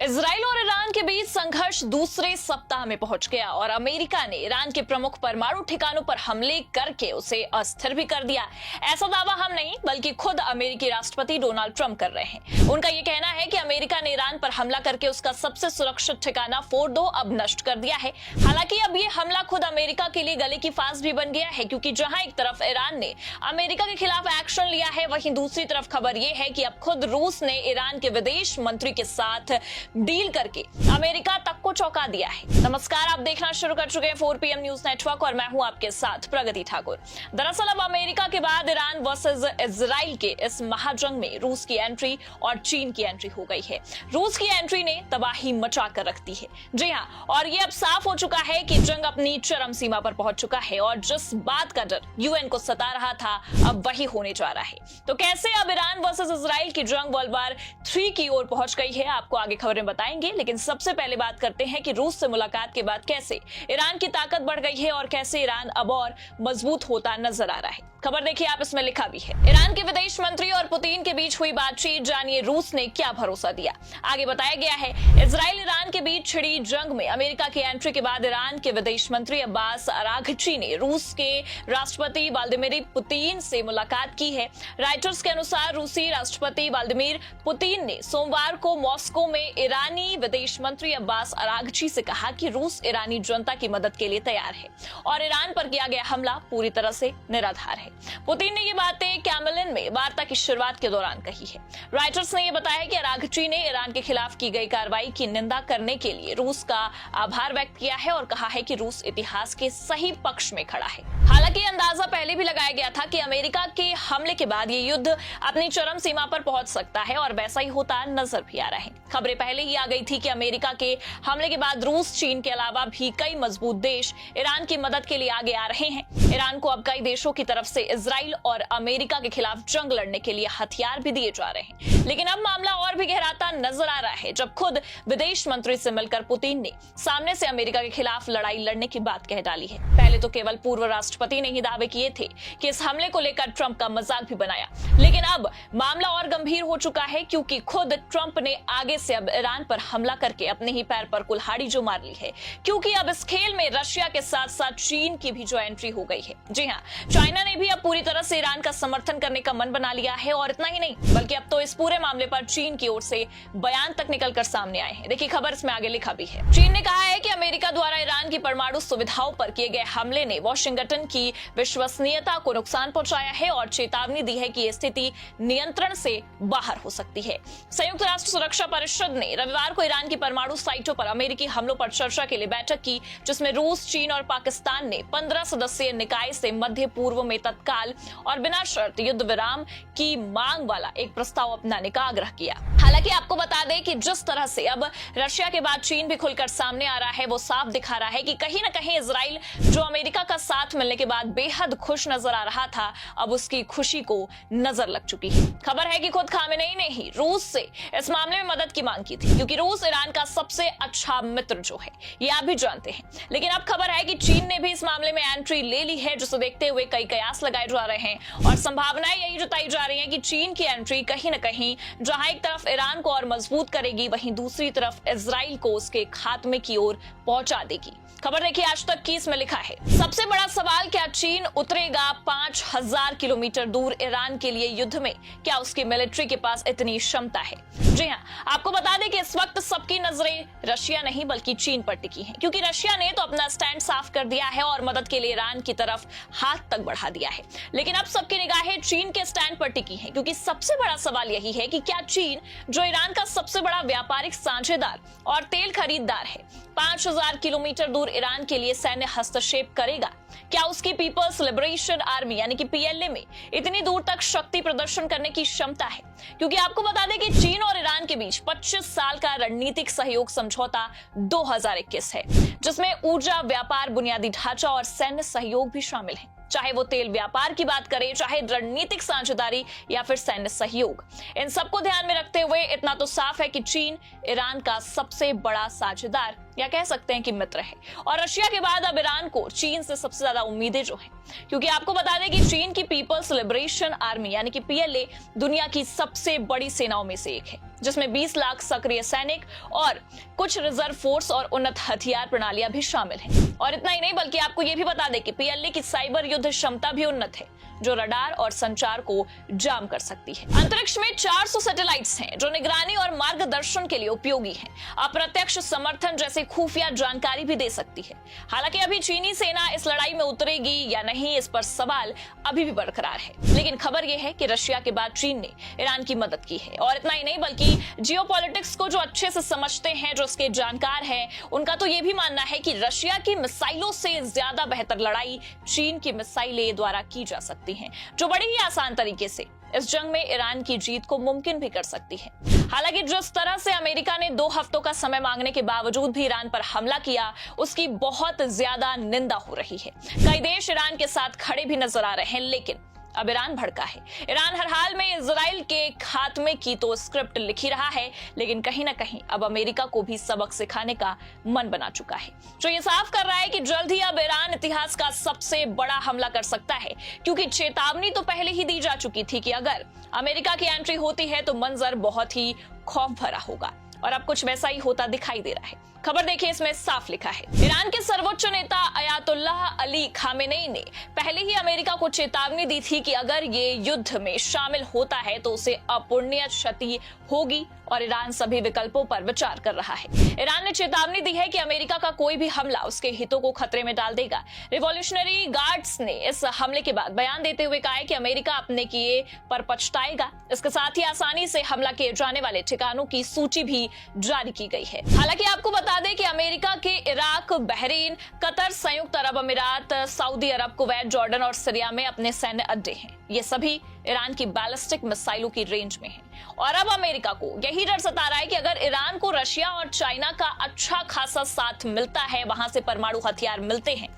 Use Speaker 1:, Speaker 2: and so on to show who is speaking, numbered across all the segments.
Speaker 1: Israel और Iran के बीच संघर्ष दूसरे सप्ताह में पहुंच गया और अमेरिका ने ईरान के प्रमुख परमाणु ठिकानों पर हमले करके उसे अस्थिर भी कर दिया। ऐसा दावा हम नहीं बल्कि खुद अमेरिकी राष्ट्रपति डोनाल्ड ट्रंप कर रहे हैं। उनका ये कहना है कि अमेरिका ने ईरान पर हमला करके उसका सबसे सुरक्षित ठिकाना फोर्डो अब नष्ट कर दिया है। हालांकि अब ये हमला खुद अमेरिका के लिए गले की फांस भी बन गया है, क्योंकि जहां एक तरफ ईरान ने अमेरिका के खिलाफ एक्शन लिया है, वहीं दूसरी तरफ खबर ये है कि अब खुद रूस ने ईरान के विदेश मंत्री के साथ डील करके अमेरिका तक को चौंका दिया है। नमस्कार, आप देखना शुरू कर चुके हैं 4 PM न्यूज नेटवर्क और मैं हूं आपके साथ प्रगति ठाकुर। दरअसल अब अमेरिका के बाद ईरान वर्सेस इजराइल के इस महाजंग में रूस की एंट्री और चीन की एंट्री हो गई है। रूस की एंट्री ने तबाही मचा कर रख दी है। जी हां, और ये अब साफ हो चुका है कि जंग अपनी चरम सीमा पर पहुंच चुका है और जिस बात का डर यूएन को सता रहा था अब वही होने जा रहा है। तो कैसे अब ईरान वर्सेस इजराइल की जंग वर्ल्ड वॉर 3 की ओर पहुंच गई है, आपको आगे खबरें बताएंगे। लेकिन सबसे पहले बात करते हैं कि रूस से मुलाकात के बाद कैसे ईरान की ताकत बढ़ गई है और कैसे ईरान अब और मजबूत होता नजर आ रहा है। खबर देखिए आप, इसमें लिखा भी है, ईरान के विदेश मंत्री और पुतिन के बीच हुई बातचीत, जानिए रूस ने क्या भरोसा दिया। आगे बताया गया है, इजराइल ईरान के बीच छिड़ी जंग में अमेरिका की एंट्री के बाद ईरान के विदेश मंत्री अब्बास अराघची ने रूस के राष्ट्रपति व्लादिमीर पुतिन से मुलाकात की है। राइटर्स के अनुसार रूसी राष्ट्रपति व्लादिमीर पुतिन ने सोमवार को मॉस्को में ईरानी विदेश मंत्री अब्बास अराघची से कहा कि रूस ईरानी जनता की मदद के लिए तैयार है और ईरान पर किया गया हमला पूरी तरह से निराधार है। पुतिन ने ये बातें कैमलिन में वार्ता की शुरुआत के दौरान कही है। राइटर्स ने ये बताया कि अराघची ने ईरान के खिलाफ की गई कार्रवाई की निंदा करने के लिए रूस का आभार व्यक्त किया है और कहा है कि रूस इतिहास के सही पक्ष में खड़ा है। हालांकि अंदाजा पहले भी लगाया गया था कि अमेरिका के हमले के बाद ये युद्ध अपनी चरम सीमा पर पहुंच सकता है और वैसा ही होता नजर भी आ रहा है। खबरें पहले ही आ गई थी कि अमेरिका के हमले के बाद रूस, चीन के अलावा भी कई मजबूत देश ईरान की मदद के लिए आगे आ रहे हैं। ईरान को अब कई देशों की तरफ से इजराइल और अमेरिका के खिलाफ जंग लड़ने के लिए हथियार भी दिए जा रहे हैं। लेकिन अब मामला और भी गहराता नजर आ रहा है जब खुद विदेश मंत्री से मिलकर पुतिन ने सामने से अमेरिका के खिलाफ लड़ाई लड़ने की बात कह डाली है। पहले तो केवल पूर्व राष्ट्रपति ने ही दावे किए थे कि इस हमले को लेकर ट्रंप का मजाक भी बनाया, लेकिन अब मामला और गंभीर हो चुका है, क्योंकि खुद ट्रंप ने आगे से अब ईरान पर हमला करके अपने ही पैर पर कुल्हाड़ी जो मार ली है, क्योंकि अब इस खेल में रशिया के साथ साथ चीन की भी जो एंट्री हो गई है। जी हाँ, चाइना ने भी अब पूरी तरह से ईरान का समर्थन करने का मन बना लिया है और इतना ही नहीं बल्कि अब तो इस पूरे मामले पर चीन की ओर से बयान तक निकलकर सामने आए हैं। देखिए खबर इसमें आगे लिखा भी है। चीन ने कहा है कि अमेरिका द्वारा ईरान की परमाणु सुविधाओं पर किए गए हमले ने वाशिंगटन की विश्वसनीयता को नुकसान पहुंचाया है और चेतावनी दी है कि ये स्थिति नियंत्रण से बाहर हो सकती है। संयुक्त राष्ट्र सुरक्षा परिषद ने रविवार को ईरान की परमाणु साइटों पर अमेरिकी हमलों पर चर्चा के लिए बैठक की, जिसमें रूस, चीन और पाकिस्तान ने 15 सदस्यीय निकाय से मध्य पूर्व में तत्काल और बिना शर्त युद्ध विराम की मांग वाला एक प्रस्ताव अपनाने का आग्रह किया। हालांकि आपको बता दें कि जिस तरह से अब रशिया के बाद चीन भी खुलकर सामने आ रहा है, वो साफ दिखा रहा है कि कहीं न कहीं इजराइल, जो अमेरिका का साथ मिलने के बाद बेहद खुश नजर आ रहा था, अब उसकी खुशी को नजर लग चुकी है। खबर है कि खुद खामेनेई ने ही रूस से इस मामले में मदद की मांग की थी, क्योंकि रूस ईरान का सबसे अच्छा मित्र जो है, ये आप भी जानते हैं। लेकिन अब खबर है कि चीन ने भी इस मामले में एंट्री ले ली है, जिसे देखते हुए कई कयास लगाए जा रहे हैं और संभावनाएं यही जताई जा रही है कि चीन की एंट्री कहीं न कहीं जहां एक तरफ ईरान को और मजबूत करेगी, वहीं दूसरी तरफ इजराइल को उसके खात्मे की ओर पहुंचा देगी। खबर देखिए आज तक की, इसमें लिखा है, सबसे बड़ा सवाल, क्या चीन उतरेगा 5000 किलोमीटर दूर ईरान के लिए युद्ध में? क्या उसकी मिलिट्री के पास इतनी क्षमता है? जी हां, आपको बता दें कि इस वक्त सबकी नजरें रशिया नहीं बल्कि चीन पर टिकी हैं, क्योंकि रशिया ने तो अपना स्टैंड साफ कर दिया है और मदद के लिए ईरान की तरफ हाथ तक बढ़ा दिया है। लेकिन अब सबकी निगाहें चीन के स्टैंड पर टिकी हैं, क्योंकि सबसे बड़ा सवाल यही है कि क्या चीन, जो ईरान का सबसे बड़ा व्यापारिक साझेदार और तेल खरीदार है, 5000 किलोमीटर दूर ईरान के लिए सैन्य हस्तक्षेप करेगा? क्या उसकी पीपल्स लिबरेशन आर्मी यानी कि पीएलए में इतनी दूर तक शक्ति प्रदर्शन करने की क्षमता है? क्योंकि आपको बता दें कि चीन और ईरान के बीच 25 साल का रणनीतिक सहयोग समझौता 2021 है, जिसमें ऊर्जा, व्यापार, बुनियादी ढांचा और सैन्य सहयोग भी शामिल है। चाहे वो तेल व्यापार की बात करें, चाहे रणनीतिक साझेदारी या फिर सैन्य सहयोग, इन सबको ध्यान में रखते हुए इतना तो साफ है कि चीन ईरान का सबसे बड़ा साझेदार या कह सकते हैं कि मित्र है। और रशिया के बाद अब ईरान को चीन से सबसे ज्यादा उम्मीदें जो हैं, क्योंकि आपको बता दें कि चीन की पीपल्स लिबरेशन आर्मी यानी कि पीएलए दुनिया की सबसे बड़ी सेनाओं में से एक है, जिसमें 20 लाख सक्रिय सैनिक और कुछ रिजर्व फोर्स और उन्नत हथियार प्रणालियां भी शामिल हैं। और इतना ही नहीं, बल्कि आपको यह भी बता दें कि पीएलए की साइबर युद्ध क्षमता भी उन्नत है, जो रडार और संचार को जाम कर सकती है। अंतरिक्ष में 400 सैटेलाइट्स हैं जो निगरानी और मार्गदर्शन के लिए उपयोगी हैं। अप्रत्यक्ष समर्थन जैसे खुफिया जानकारी भी दे सकती है। हालांकि अभी चीनी सेना इस लड़ाई में उतरेगी या नहीं, इस पर सवाल अभी भी बरकरार है। लेकिन खबर यह है कि रशिया के बाद चीन ने ईरान की मदद की है। और इतना ही नहीं, बल्कि जियोपॉलिटिक्स को जो अच्छे से समझते हैं, जो इसके जानकार हैं, उनका तो यह भी मानना है कि रशिया की मिसाइलों से ज्यादा बेहतर लड़ाई चीन की मिसाइलें द्वारा की जा सकती हैं, जो बड़ी ही आसान तरीके से इस जंग में ईरान की जीत को मुमकिन भी कर सकती है। हालांकि जिस तरह से अमेरिका ने 2 हफ्तों का समय मांगने के बावजूद भी ईरान पर हमला किया, उसकी बहुत ज्यादा निंदा हो रही है। कई देश ईरान के साथ खड़े भी नजर आ रहे हैं, लेकिन अब ईरान भड़का है। ईरान हर हाल में इजराइल के खात्मे की तो स्क्रिप्ट लिख ही रहा है, लेकिन कहीं ना कहीं अब अमेरिका को भी सबक सिखाने का मन बना चुका है, जो ये साफ कर रहा है कि जल्द ही अब ईरान इतिहास का सबसे बड़ा हमला कर सकता है। क्योंकि चेतावनी तो पहले ही दी जा चुकी थी कि अगर अमेरिका की एंट्री होती है तो मंजर बहुत ही खौफ भरा होगा, और अब कुछ वैसा ही होता दिखाई दे रहा है। खबर देखिए, इसमें साफ लिखा है, ईरान के सर्वोच्च नेता अयातुल्लाह अली खामेनेई ने पहले ही अमेरिका को चेतावनी दी थी कि अगर ये युद्ध में शामिल होता है तो उसे अपूरणीय क्षति होगी, और ईरान सभी विकल्पों पर विचार कर रहा है। ईरान ने चेतावनी दी है कि अमेरिका का कोई भी हमला उसके हितों को खतरे में डाल देगा। रिवॉल्यूशनरी गार्ड्स ने इस हमले के बाद बयान देते हुए कहा है कि अमेरिका अपने किए पर पछताएगा। इसके साथ ही आसानी से हमला किए जाने वाले ठिकानों की सूची भी जारी की गई है। हालांकि आपको बता दें कि अमेरिका के इराक, बहरीन, कतर, संयुक्त अरब अमीरात, सऊदी अरब, कुवैत, जॉर्डन और सीरिया में अपने सैन्य अड्डे हैं। ये सभी ईरान की बैलिस्टिक मिसाइलों की रेंज में हैं। और अब अमेरिका को यही डर सता रहा है कि अगर ईरान को रशिया और चाइना का अच्छा खासा साथ मिलता है, वहां से परमाणु हथियार मिलते हैं,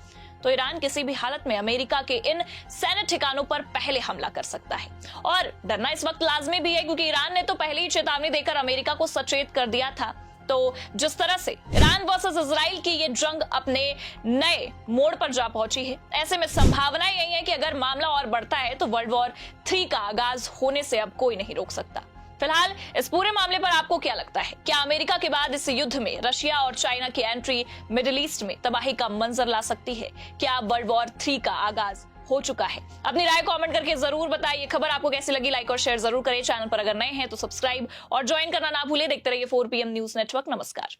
Speaker 1: तो ईरान किसी भी हालत में अमेरिका के इन सैन्य ठिकानों पर पहले हमला कर सकता है। और डरना इस वक्त लाजमी भी है, क्योंकि ईरान ने तो पहले ही चेतावनी देकर अमेरिका को सचेत कर दिया था। तो जिस तरह से ईरान वर्सेस इजराइल की ये जंग अपने नए मोड़ पर जा पहुंची है, ऐसे में संभावना यही है कि अगर मामला और बढ़ता है तो वर्ल्ड वॉर 3 का आगाज होने से अब कोई नहीं रोक सकता। फिलहाल इस पूरे मामले पर आपको क्या लगता है? क्या अमेरिका के बाद इस युद्ध में रशिया और चाइना की एंट्री मिडिल ईस्ट में तबाही का मंजर ला सकती है? क्या वर्ल्ड वॉर 3 का आगाज हो चुका है? अपनी राय कमेंट करके जरूर बताइए। खबर आपको कैसी लगी, लाइक और शेयर जरूर करें। चैनल पर अगर नए हैं तो सब्सक्राइब और ज्वाइन करना ना भूलें। देखते रहिए 4 PM न्यूज नेटवर्क। नमस्कार।